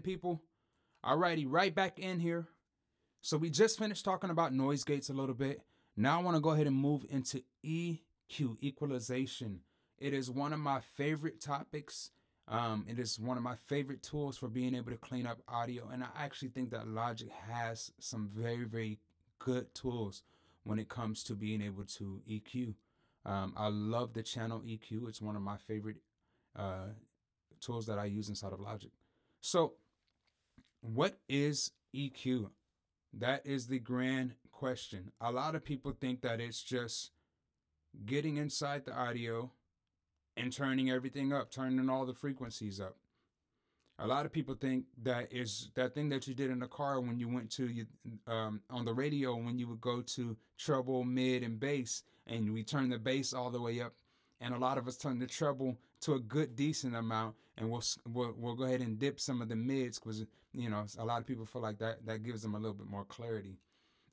people. Alrighty, right back in here. So we just finished talking about noise gates a little bit. Now I want to go ahead and move into EQ, equalization. It is one of my favorite topics. It is one of my favorite tools for being able to clean up audio. And I actually think that Logic has some very, very good tools when it comes to being able to EQ. I love the channel EQ. It's one of my favorite tools that I use inside of Logic. So, what is EQ? That is the grand question. A lot of people think that it's just getting inside the audio and turning everything up, turning all the frequencies up. A lot of people think that is that thing that you did in the car when you went to on the radio when you would go to treble, mid, and bass, and we turn the bass all the way up, and a lot of us turn the treble to a good decent amount, and we'll go ahead and dip some of the mids because a lot of people feel like that gives them a little bit more clarity.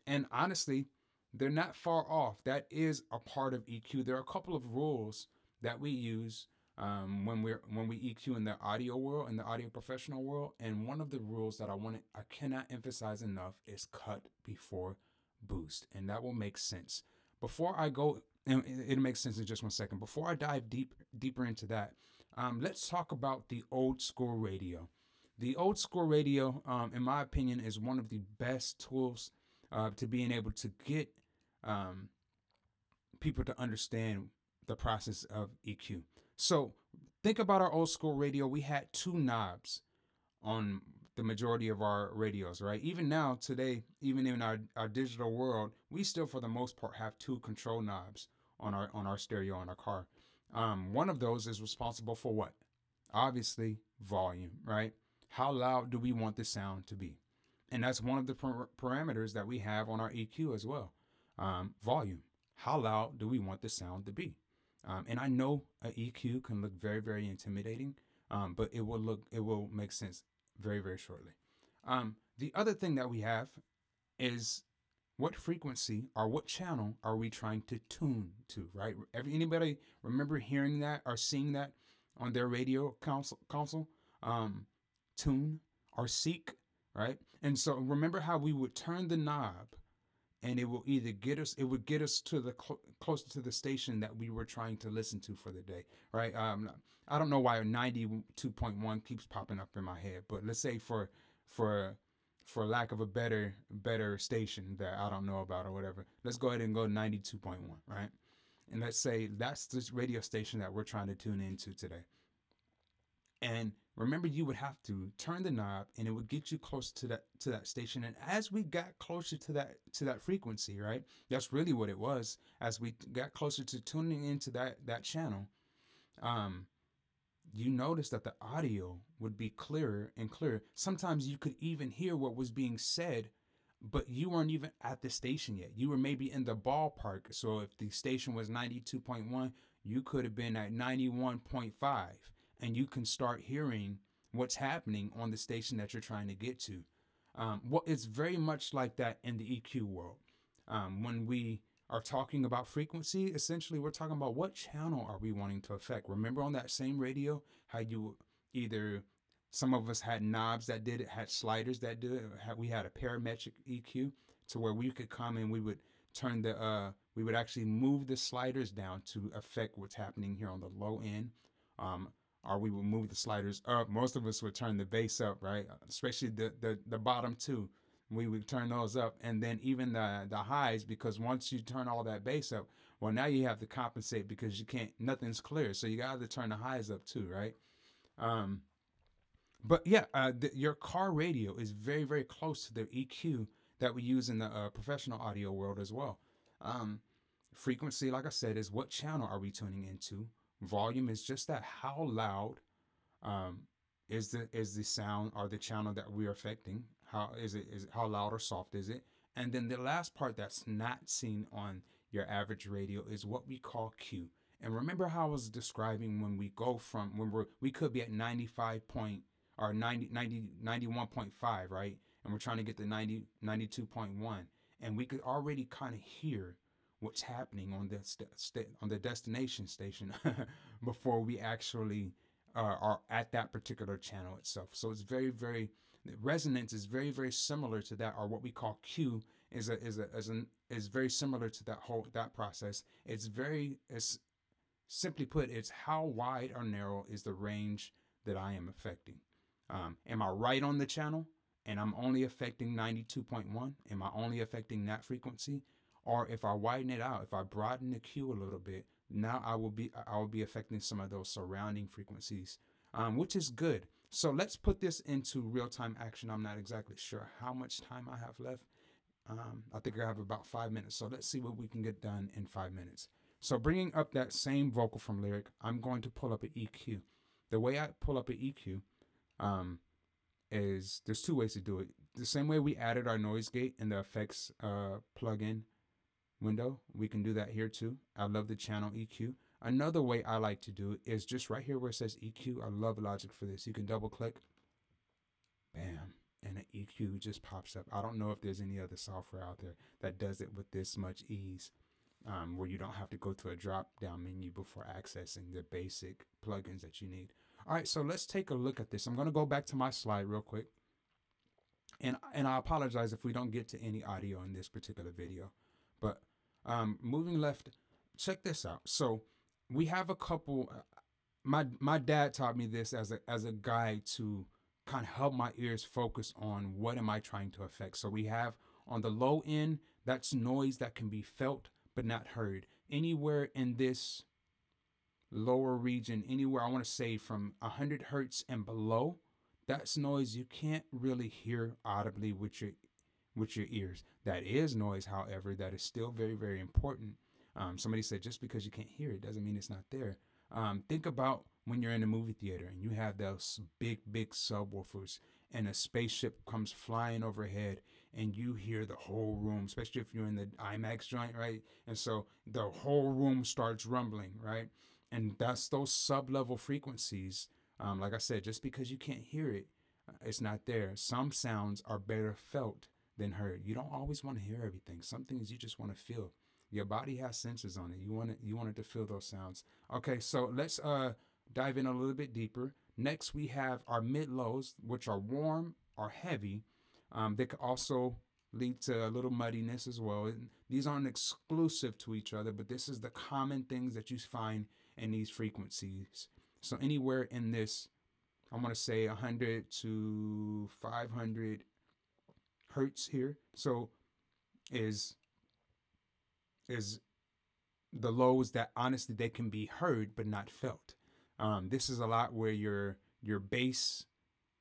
And honestly, they're not far off. That is a part of EQ. There are a couple of rules that we use when we EQ in the audio world, in the audio professional world. And one of the rules that I cannot emphasize enough is cut before boost, and that will make sense. Before I go, and it makes sense in just 1 second. Before I dive deeper into that, let's talk about the old school radio. The old school radio, in my opinion, is one of the best tools to being able to get people to understand the process of EQ. So think about our old school radio. We had two knobs on the majority of our radios, right? Even now, today, even in our digital world, we still, for the most part, have two control knobs on our stereo in our car. One of those is responsible for what? Obviously, volume, right? How loud do we want the sound to be? And that's one of the parameters that we have on our EQ as well. Volume. How loud do we want the sound to be? And I know an EQ can look very, very intimidating, but it will make sense very, very shortly. The other thing that we have is what frequency or what channel are we trying to tune to, right? Anybody remember hearing that or seeing that on their radio console? Tune or seek, right? And so remember how we would turn the knob and it would get us to the closer to the station that we were trying to listen to for the day, right? I don't know why 92.1 keeps popping up in my head, but let's say for lack of a better station that I don't know about or whatever, let's go ahead and go 92.1, right? And let's say that's this radio station that we're trying to tune into today. And remember, you would have to turn the knob, and it would get you close to that station. And as we got closer to that frequency, right? That's really what it was. As we got closer to tuning into that channel, you noticed that the audio would be clearer and clearer. Sometimes you could even hear what was being said, but you weren't even at the station yet. You were maybe in the ballpark. So if the station was 92.1, you could have been at 91.5. And you can start hearing what's happening on the station that you're trying to get to. It's very much like that in the EQ world. When we are talking about frequency, essentially we're talking about what channel are we wanting to affect. Remember on that same radio, how you some of us had knobs that did it, had sliders that did it. We had a parametric EQ to where we could come and we would we would actually move the sliders down to affect what's happening here on the low end. Or we would move the sliders up. Most of us would turn the bass up, right? Especially the bottom two. We would turn those up. And then even the highs, because once you turn all that bass up, well, now you have to compensate because nothing's clear. So you got to turn the highs up too, right? But yeah, your car radio is very, very close to the EQ that we use in the professional audio world as well. Frequency, like I said, is what channel are we tuning into? Volume is just that. How loud is the sound or the channel that we're affecting? How is it? How loud or soft is it? And then the last part that's not seen on your average radio is what we call Q. And remember how I was describing when we go from we could be at 95 point or 91.5, right? And we're trying to get to 92.1, and we could already kind of hear what's happening on the destination station before we actually are at that particular channel itself. So it's very, very resonance is very, very similar to that, or what we call Q is very similar to that process. It's simply put, it's how wide or narrow is the range that I am affecting. Am I right on the channel and I'm only affecting 92.1? Am I only affecting that frequency? Or if I widen it out, if I broaden the Q a little bit, now I will be affecting some of those surrounding frequencies, which is good. So let's put this into real-time action. I'm not exactly sure how much time I have left. I think I have about 5 minutes. So let's see what we can get done in 5 minutes. So bringing up that same vocal from lyric, I'm going to pull up an EQ. The way I pull up an EQ is there's two ways to do it. The same way we added our noise gate in the effects plugin window, we can do that here too. I love the channel EQ. Another way I like to do it is just right here where it says EQ. I love Logic for this. You can double click, bam, and an EQ just pops up. I don't know if there's any other software out there that does it with this much ease, where you don't have to go to a drop down menu before accessing the basic plugins that you need. All right, so let's take a look at this. I'm going to go back to my slide real quick. And I apologize if we don't get to any audio in this particular video. But moving left, check this out. So we have a couple. My dad taught me this as a guide to kind of help my ears focus on what am I trying to affect. So we have on the low end, that's noise that can be felt but not heard. Anywhere in this lower region, anywhere I want to say from 100 hertz and below, that's noise you can't really hear audibly with your ears. That is noise, however, that is still very, very important. Somebody said just because you can't hear it doesn't mean it's not there. Think about when you're in a movie theater and you have those big, big subwoofers and a spaceship comes flying overhead and you hear the whole room, especially if you're in the IMAX joint, right? And so the whole room starts rumbling, right? And that's those sub-level frequencies. Like I said, just because you can't hear it, it's not there. Some sounds are better felt than heard. You don't always want to hear everything. Some things you just want to feel. Your body has sensors on it. You want it to feel those sounds. Okay, so let's dive in a little bit deeper. Next, we have our mid-lows, which are warm or heavy. They could also lead to a little muddiness as well. These aren't exclusive to each other, but this is the common things that you find in these frequencies. So anywhere in this, I'm going to say 100 to 500 hertz here. So is the lows that honestly they can be heard but not felt. This is a lot where your bass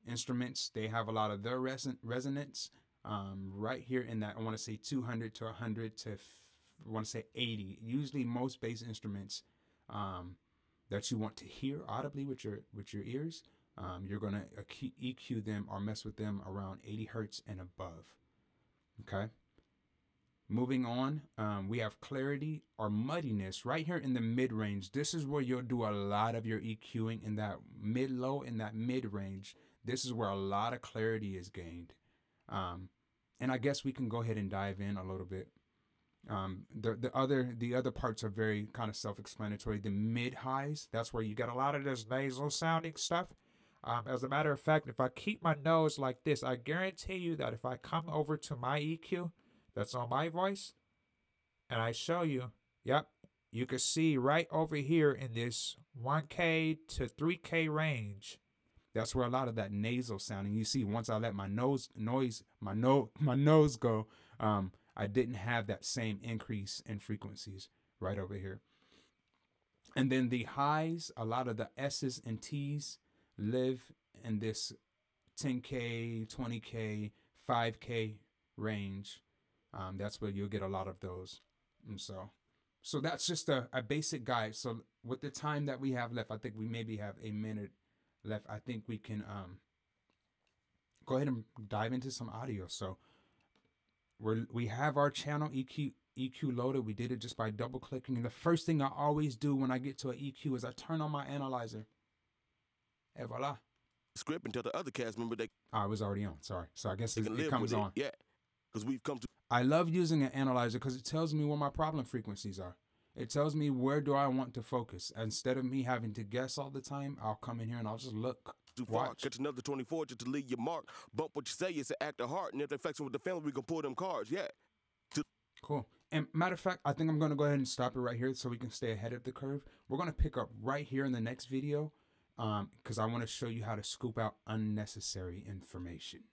instruments, they have a lot of their resonance right here in that. I want to say 200 to 100 to I want to say 80. Usually most bass instruments that you want to hear audibly with your ears, you're going to EQ them or mess with them around 80 hertz and above. Okay. Moving on, we have clarity or muddiness right here in the mid-range. This is where you'll do a lot of your EQing in that mid-low, in that mid-range. This is where a lot of clarity is gained. And I guess we can go ahead and dive in a little bit. The other parts are very kind of self-explanatory. The mid-highs, that's where you get a lot of this nasal sounding stuff. As a matter of fact, if I keep my nose like this, I guarantee you that if I come over to my EQ, that's on my voice, and I show you, yep, you can see right over here in this 1K to 3K range. That's where a lot of that nasal sounding. You see, once I let my nose go, I didn't have that same increase in frequencies right over here. And then the highs, a lot of the S's and T's live in this 10K, 20K, 5K range. That's where you'll get a lot of those. And so that's just a basic guide. So with the time that we have left, I think we maybe have a minute left. I think we can go ahead and dive into some audio. So we have our channel EQ loaded. We did it just by double clicking. And the first thing I always do when I get to an EQ is I turn on my analyzer. Et voila. Script and tell the other cast member that I was already on. Sorry. So I guess it comes on. Yeah, because we've come to. I love using an analyzer because it tells me where my problem frequencies are. It tells me where do I want to focus. Instead of me having to guess all the time, I'll come in here and I'll just look. Too far. Watch. Catch another 24 just to leave your mark. Bump what you say, it's an act of heart. And if they're flexing with the family, we can pull them cards. Yeah. Cool. And matter of fact, I think I'm going to go ahead and stop it right here so we can stay ahead of the curve. We're going to pick up right here in the next video because I want to show you how to scoop out unnecessary information.